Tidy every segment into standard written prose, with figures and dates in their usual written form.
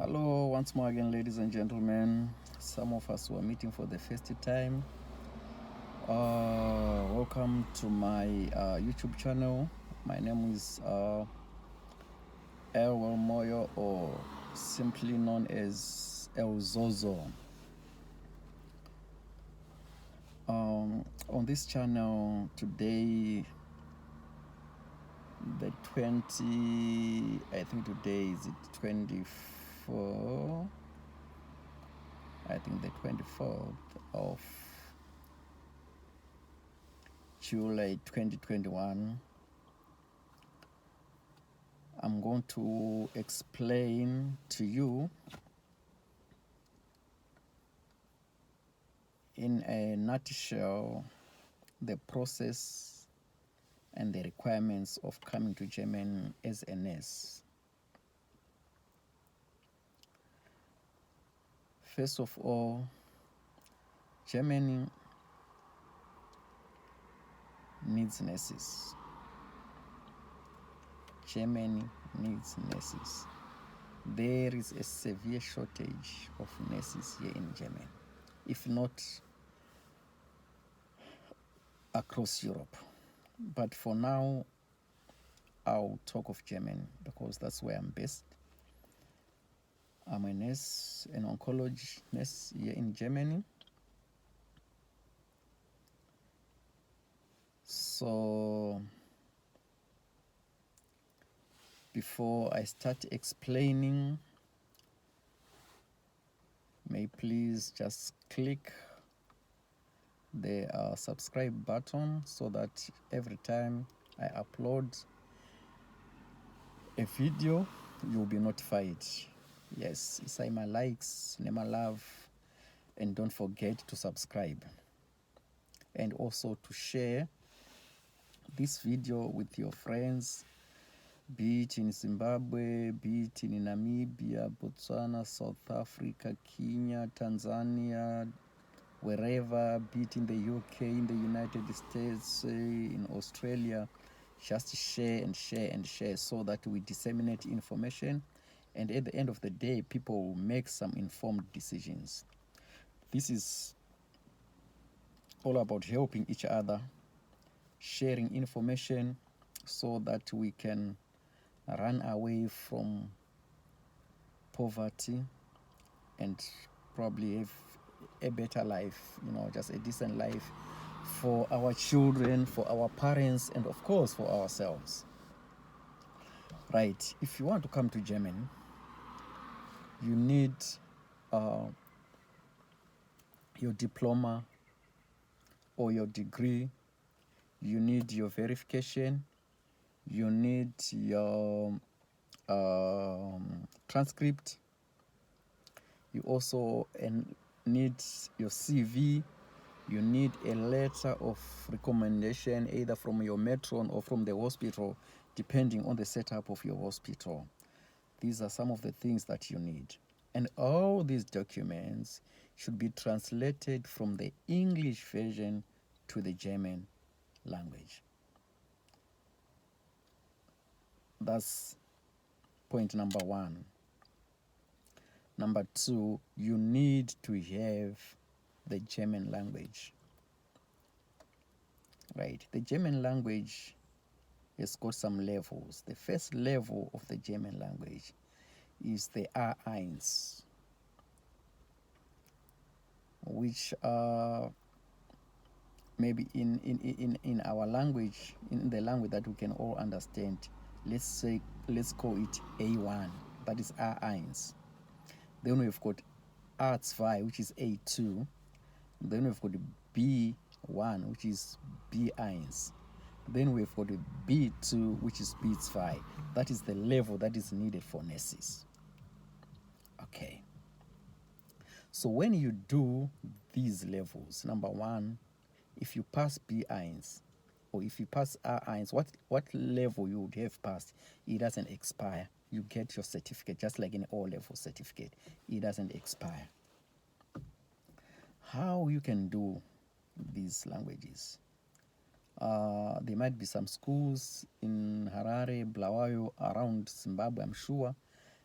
Hello, once more again, ladies and gentlemen. Some of us who are meeting for the first time. Welcome to my YouTube channel. My name is Elwell Moyo, or simply known as El Zozo. On this channel today, the 20, I think today is it 24. I think the 24th of July 2021. I'm going to explain to you in a nutshell the process and the requirements of coming to Germany as a nurse. First of all, Germany needs nurses. Germany needs nurses. There is a severe shortage of nurses here in Germany, if not across Europe. But for now, I'll talk of Germany because that's where I'm based. I'm a nurse, an oncology nurse here in Germany. So before I start explaining, may please just click the subscribe button so that every time I upload a video, you'll be notified. Yes, say my likes, name my love, and don't forget to subscribe. And also to share this video with your friends, be it in Zimbabwe, be it in Namibia, Botswana, South Africa, Kenya, Tanzania, wherever, be it in the UK, in the United States, in Australia. Just share and share and share so that we disseminate information, and at the end of the day, people will make some informed decisions. This is all about helping each other, sharing information so that we can run away from poverty and probably have a better life, just a decent life for our children, for our parents, and of course for ourselves. Right, if you want to come to Germany, you need your diploma or your degree, you need your verification, you need your transcript, you also need your CV, you need a letter of recommendation either from your matron or from the hospital, depending on the setup of your hospital. These are some of the things that you need. And all these documents should be translated from the English version to the German language. That's point number one. Number two, you need to have the German language. Right, the German language has got some levels. The first level of the German language is the A1, which maybe in our language, in the language that we can all understand, let's call it A1, that is A1. Then we've got A2, which is A2. Then we've got B1, which is B1. Then we've got B2, which is B2. That is the level that is needed for nurses. Okay. So when you do these levels, number one, if you pass B1 or if you pass A1, what level you would have passed, it doesn't expire. You get your certificate just like an O-level certificate. It doesn't expire. How you can do these languages? There might be some schools in Harare, Bulawayo, around Zimbabwe, I'm sure.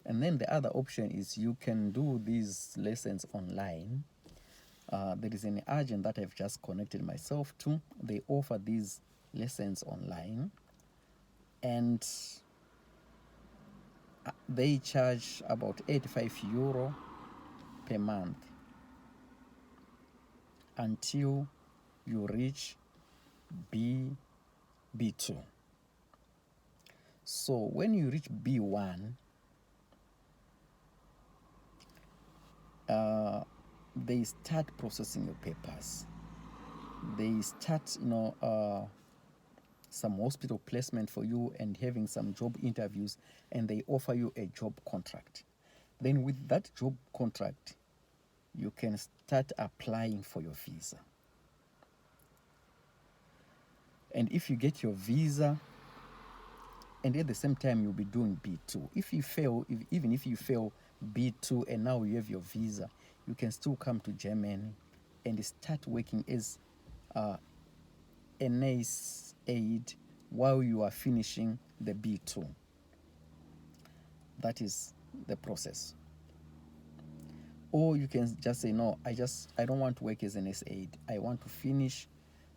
And then the other option is you can do these lessons online. There is an agent that I've just connected myself to. They offer these lessons online, and they charge about €85 per month until you reach B2. So when you reach B1, they start processing your papers. They start, some hospital placement for you and having some job interviews, and they offer you a job contract. Then with that job contract, you can start applying for your visa. And if you get your visa, and at the same time you'll be doing B2. If you fail, even if you fail B2 and now you have your visa, you can still come to Germany and start working as a nurse aide while you are finishing the B2. That is the process. Or you can just say, no, I don't want to work as an nurse aide. I want to finish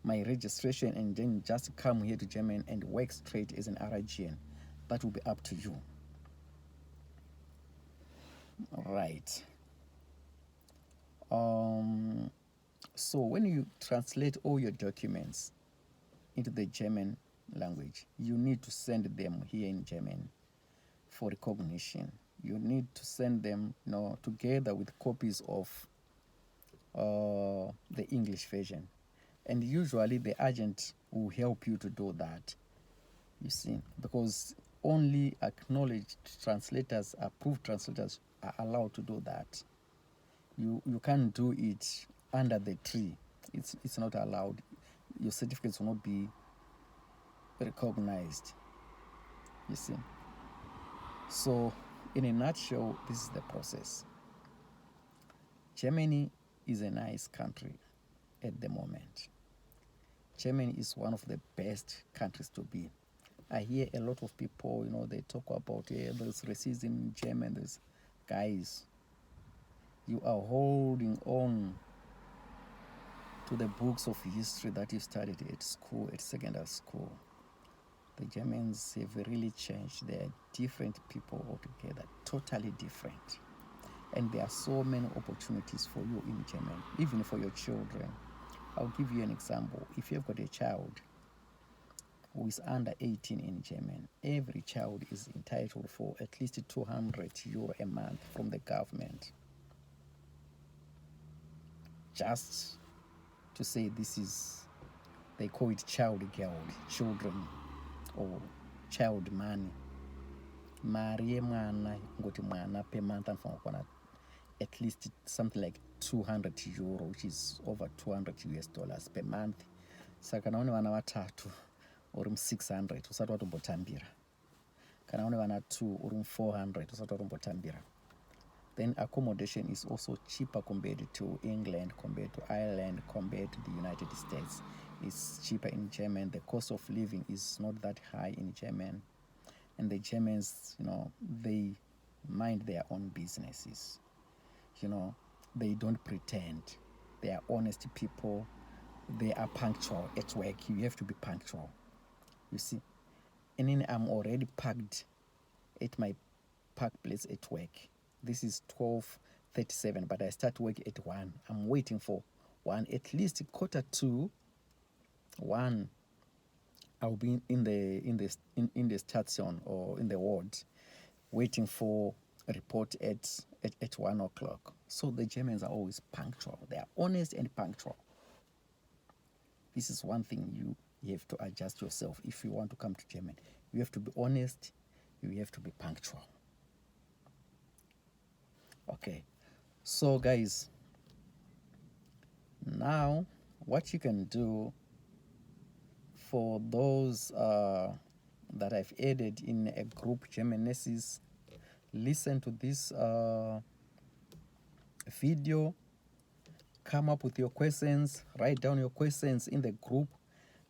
my registration and then just come here to Germany and work straight as an RIGN. That will be up to you. Right. So when you translate all your documents into the German language, you need to send them here in German for recognition. You need to send them, together with copies of the English version. And usually the agent will help you to do that, you see, because only acknowledged translators, approved translators are allowed to do that. You can't do it under the tree. It's not allowed. Your certificates will not be recognized, you see. So in a nutshell, this is the process. Germany is a nice country at the moment. Germany is one of the best countries to be. I hear a lot of people, they talk about there's racism in Germany. There's, guys, you are holding on to the books of history that you studied at school, at secondary school. The Germans have really changed. They are different people altogether, totally different. And there are so many opportunities for you in Germany, even for your children. I'll give you an example. If you've got a child who is under 18 in Germany, every child is entitled for at least €200 a month from the government. Just to say this is, they call it child children, or child money. Mari yemwana ngoti mwana per month anofanira kuwana at least something like €200, which is over $200 per month. Saka kana une vana vatatu uri mu600 usati watombotambira, kana une vana 2 uri mu400 usati watombotambira. Then accommodation is also cheaper compared to England, compared to Ireland, compared to the United States. It's cheaper in Germany. The cost of living is not that high in Germany. And the Germans, they mind their own businesses. They don't pretend. They are honest people. They are punctual at work. You have to be punctual, you see. And then I'm already parked at my park place at work. This is 12:37, but I start work at 1. I'm waiting for 1, at least 1:45. I'll be in the station or in the ward, waiting for a report at 1:00. So the Germans are always punctual. They are honest and punctual. This is one thing you have to adjust yourself if you want to come to Germany. You have to be honest. You have to be punctual. Okay, so guys, now what you can do for those that I've added in a group, German nurses, listen to this video, come up with your questions, write down your questions in the group.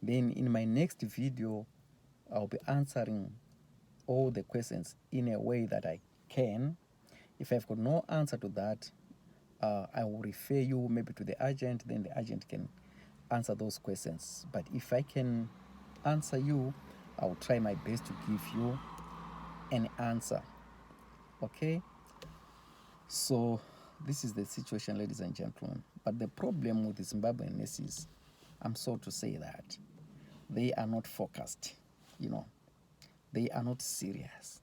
Then in my next video, I'll be answering all the questions in a way that I can. If I've got no answer to that, I will refer you maybe to the agent, then the agent can answer those questions. But if I can answer you, I will try my best to give you an answer. Okay? So this is the situation, ladies and gentlemen. But the problem with the Zimbabwean nurses, I'm sorry to say that, they are not focused, you know. They are not serious.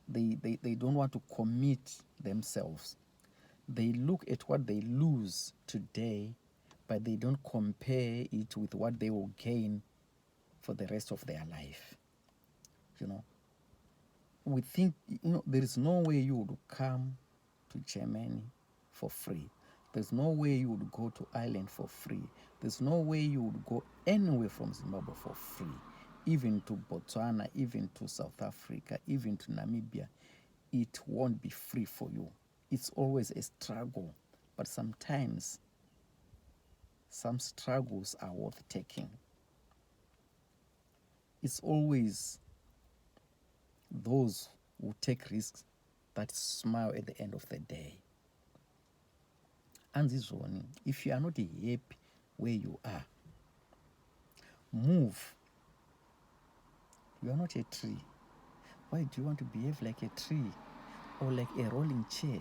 They don't want to commit themselves. They look at what they lose today, but they don't compare it with what they will gain for the rest of their life. You know, we think, you know, there is no way you would come to Germany for free. There's no way you would go to Ireland for free. There's no way you would go anywhere from Zimbabwe for free. Even to Botswana, even to South Africa, even to Namibia, it won't be free for you. It's always a struggle, but sometimes some struggles are worth taking. It's always those who take risks that smile at the end of the day. And this one, if you are not happy where you are, move. You are not a tree. Why do you want to behave like a tree or like a rolling chair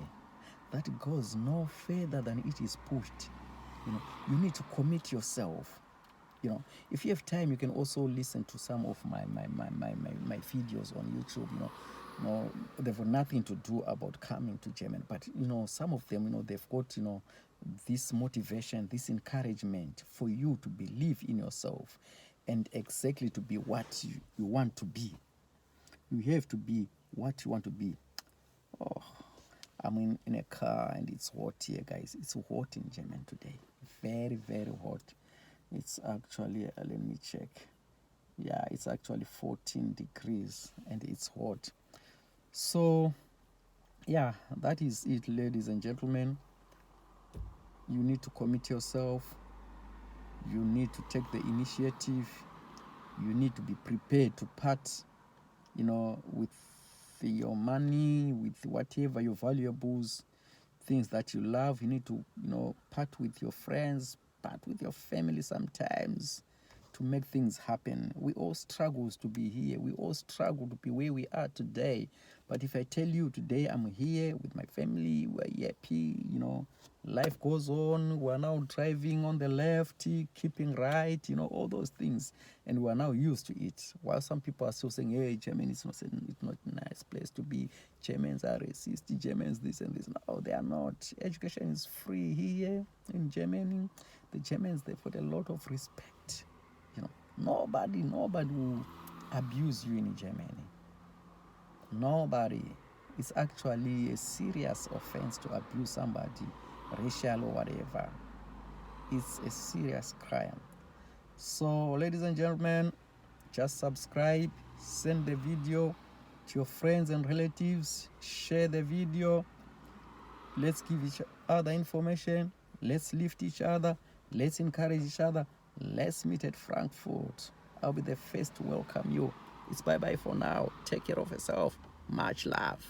that goes no further than it is pushed? You know, you need to commit yourself. You know, if you have time, you can also listen to some of my videos on YouTube. You know, they've got nothing to do about coming to Germany, but you know, some of them, you know, they've got, you know, this motivation, this encouragement for you to believe in yourself and exactly to be what you want to be. You have to be what you want to be. Oh, I'm in a car and it's hot here, guys. It's hot in Germany today. Very, very hot. It's actually, let me check. Yeah, it's actually 14 degrees and it's hot. So, yeah, that is it, ladies and gentlemen. You need to commit yourself. You need to take the initiative. You need to be prepared to part, you know, with your money, with whatever your valuables, things that you love. You need to, you know, part with your friends, part with your family sometimes to make things happen. We all struggle to be here. We all struggle to be where we are today. But if I tell you today I'm here with my family, we're happy, you know, life goes on. We're now driving on the left, keeping right, you know, all those things. And we're now used to it. While some people are still saying, hey, Germany is not a nice place to be. Germans are racist. Germans this and this. No, they are not. Education is free here in Germany. The Germans, they've got a lot of respect. You know, nobody will abuse you in Germany. Nobody. It's actually a serious offense to abuse somebody, racial or whatever. It's a serious crime. So, ladies and gentlemen, just subscribe, send the video to your friends and relatives, share the video. Let's give each other information. Let's lift each other. Let's encourage each other. Let's meet at Frankfurt. I'll be the first to welcome you. It's bye-bye for now. Take care of yourself. Much love.